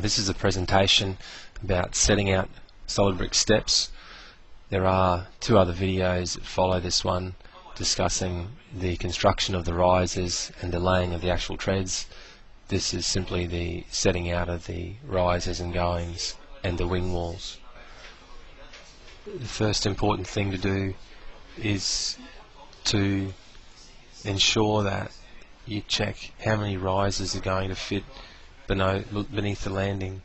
This is a presentation about setting out solid brick steps. There are two other videos that follow this one discussing the construction of the risers and the laying of the actual treads. This is simply the setting out of the risers and goings and the wing walls. The first important thing to do is to ensure that you check how many risers are going to fit beneath the landing.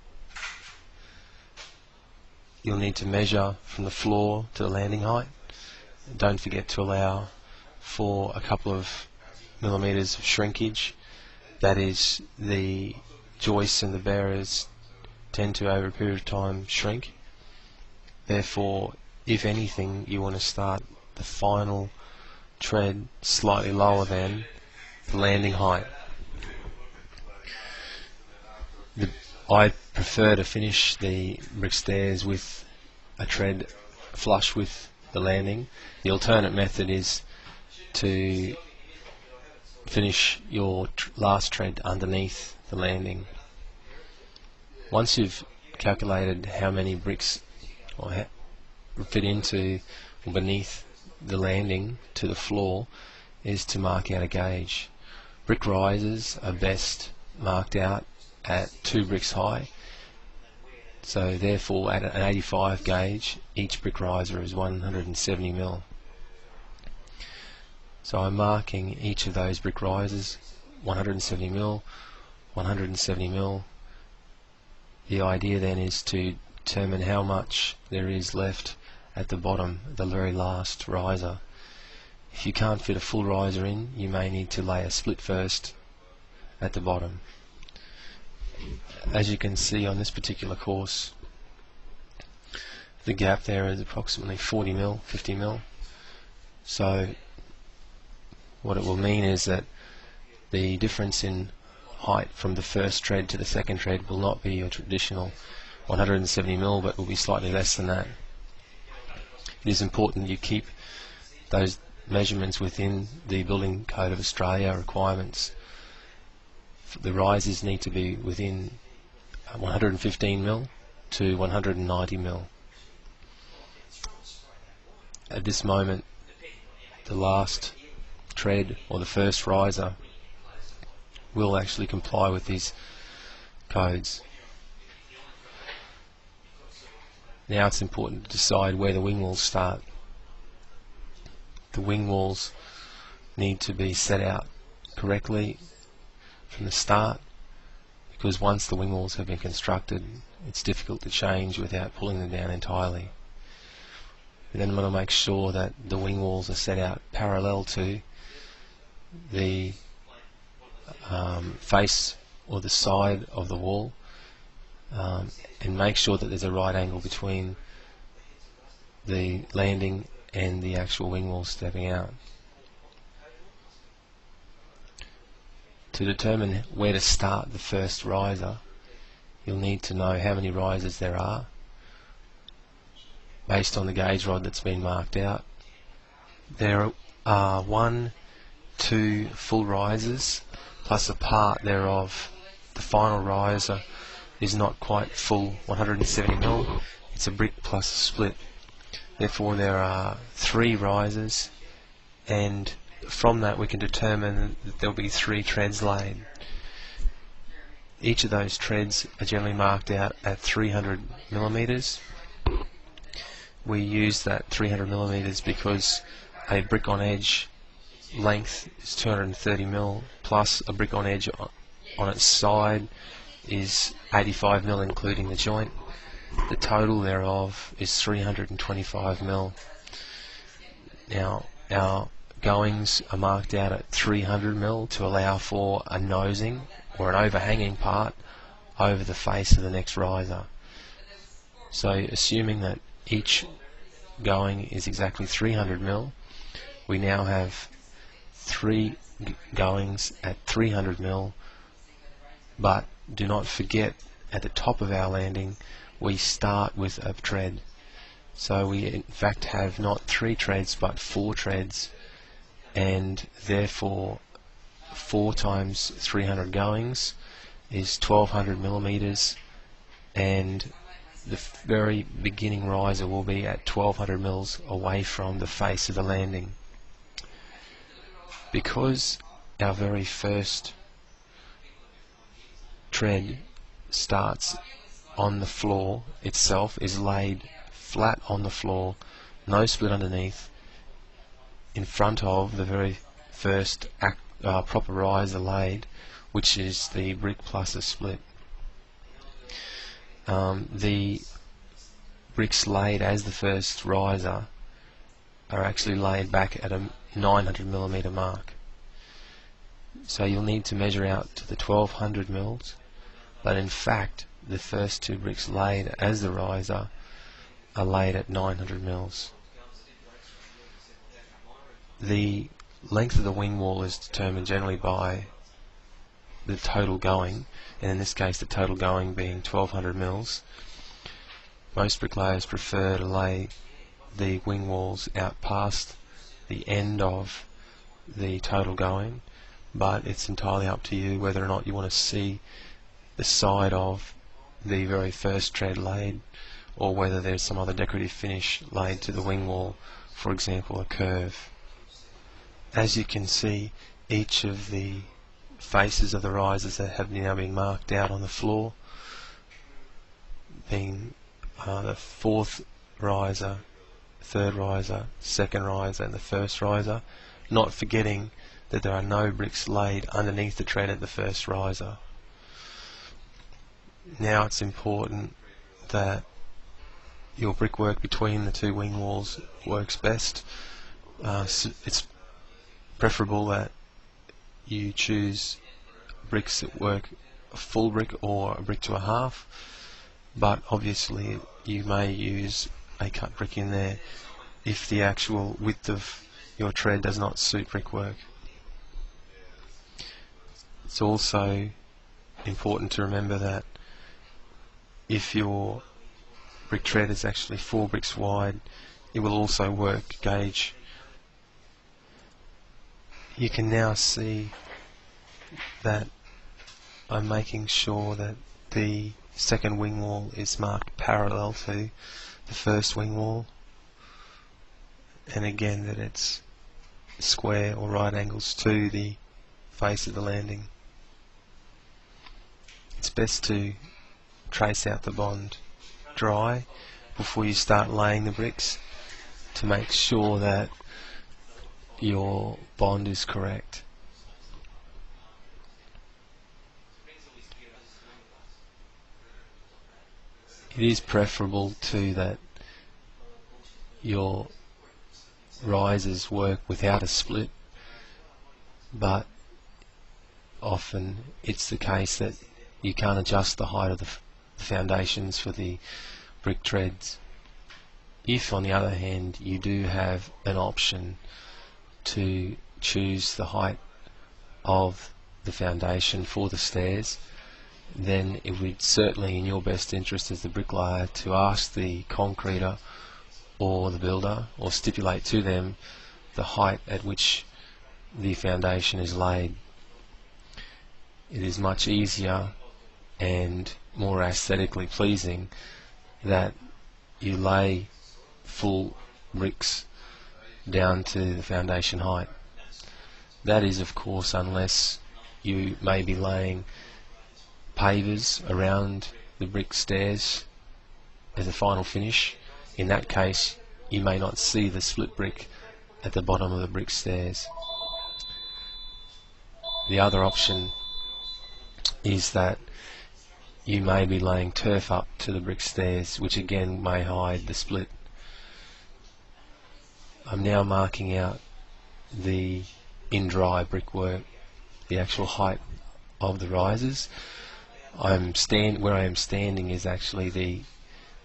You'll need to measure from the floor to the landing height. Don't forget to allow for a couple of millimeters of shrinkage. That is, the joists and the bearers tend to over a period of time shrink. Therefore, if anything, you want to start the final tread slightly lower than the landing height. I prefer to finish the brick stairs with a tread flush with the landing. The alternate method is to finish your last tread underneath the landing. Once you've calculated how many bricks fit into or beneath the landing to the floor, is to mark out a gauge. Brick risers are best marked out at 2 bricks high, so therefore at an 85 gauge each brick riser is 170 mm. So I'm marking each of those brick risers 170 mm, 170 mm. The idea then is to determine how much there is left at the bottom, the very last riser. If you can't fit a full riser in, you may need to lay a split first at the bottom. As you can see on this particular course, the gap there is approximately 40 mm, 50 mm. So what it will mean is that the difference in height from the first tread to the second tread will not be your traditional 170 mm, but will be slightly less than that. It is important you keep those measurements within the Building Code of Australia requirements. The risers need to be within 115 mm to 190 mm. At this moment, the last tread or the first riser will actually comply with these codes. Now it's important to decide where the wing walls start. The wing walls need to be set out correctly from the start, because once the wing walls have been constructed, it's difficult to change without pulling them down entirely. We then want to make sure that the wing walls are set out parallel to the face or the side of the wall, and make sure that there's a right angle between the landing and the actual wing wall stepping out. To determine where to start the first riser, you'll need to know how many risers there are based on the gauge rod that's been marked out. There are 1, 2 full risers plus a part thereof. The final riser is not quite full 170 mm, it's a brick plus a split. Therefore there are 3 risers, and from that we can determine that there will be 3 treads laid. Each of those treads are generally marked out at 300 mm. We use that 300 mm because a brick on edge length is 230 mm, plus a brick on edge on its side is 85 mm including the joint. The total thereof is 325 mm. Now our goings are marked out at 300 mm to allow for a nosing or an overhanging part over the face of the next riser. So assuming that each going is exactly 300 mm, we now have 3 goings at 300 mm, but do not forget at the top of our landing we start with a tread. So we in fact have not 3 treads but 4 treads, and therefore 4 times 300 goings is 1200 millimeters and the very beginning riser will be at 1200 mils away from the face of the landing. Because our very first tread starts on the floor itself, is laid flat on the floor, no split underneath, in front of the very first proper riser laid, which is the brick plus a split. The bricks laid as the first riser are actually laid back at a 900mm mark. So you'll need to measure out to the 1200 mils, but in fact the first two bricks laid as the riser are laid at 900 mils. The length of the wing wall is determined generally by the total going, and in this case the total going being 1200 mils. Most bricklayers prefer to lay the wing walls out past the end of the total going, but it's entirely up to you whether or not you want to see the side of the very first tread laid, or whether there's some other decorative finish laid to the wing wall, for example a curve. As you can see, each of the faces of the risers that have now been marked out on the floor, being the fourth riser, third riser, second riser and the first riser, not forgetting that there are no bricks laid underneath the tread at the first riser. Now it's important that your brickwork between the two wing walls works best. It's preferable that you choose bricks that work a full brick or a brick to a half, but obviously you may use a cut brick in there if the actual width of your tread does not suit brickwork. It's also important to remember that if your brick tread is actually 4 bricks wide, it will also work gauge. You can now see that I'm making sure that the second wing wall is marked parallel to the first wing wall, and again that it's square or right angles to the face of the landing. It's best to trace out the bond dry before you start laying the bricks to make sure that your bond is correct. It is preferable too that your risers work without a split, but often it's the case that you can't adjust the height of the foundations for the brick treads. If on the other hand you do have an option to choose the height of the foundation for the stairs, then it would certainly in your best interest as the bricklayer to ask the concreter or the builder, or stipulate to them the height at which the foundation is laid. It is much easier and more aesthetically pleasing that you lay full bricks down to the foundation height. That is of course unless you may be laying pavers around the brick stairs as a final finish. In that case you may not see the split brick at the bottom of the brick stairs. The other option is that you may be laying turf up to the brick stairs, which again may hide the split. I'm now marking out the in-dry brickwork, the actual height of the risers. Where I am standing is actually the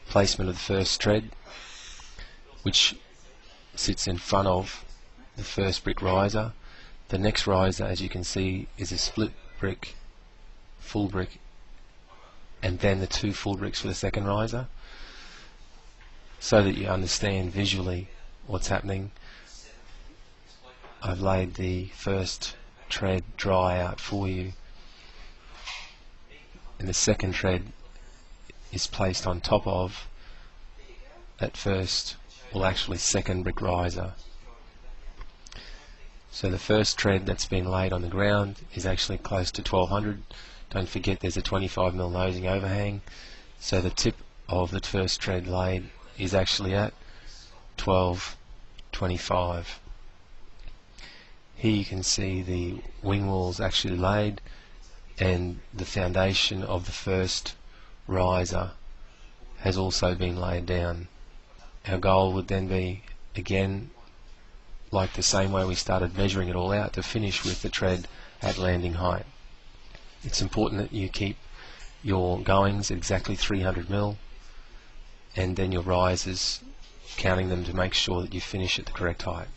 placement of the first tread, which sits in front of the first brick riser. The next riser, as you can see, is a split brick, full brick, and then the 2 full bricks for the second riser, so that you understand visually what's happening. I've laid the first tread dry out for you, and the second tread is placed on top of that first, well actually second brick riser. So the first tread that's been laid on the ground is actually close to 1200. Don't forget there's a 25mm nosing overhang, so the tip of the first tread laid is actually at 1225. Here you can see the wing walls actually laid, and the foundation of the first riser has also been laid down. Our goal would then be, again, like the same way we started measuring it all out, to finish with the tread at landing height. It's important that you keep your goings at exactly 300mm, and then your risers, counting them to make sure that you finish at the correct height.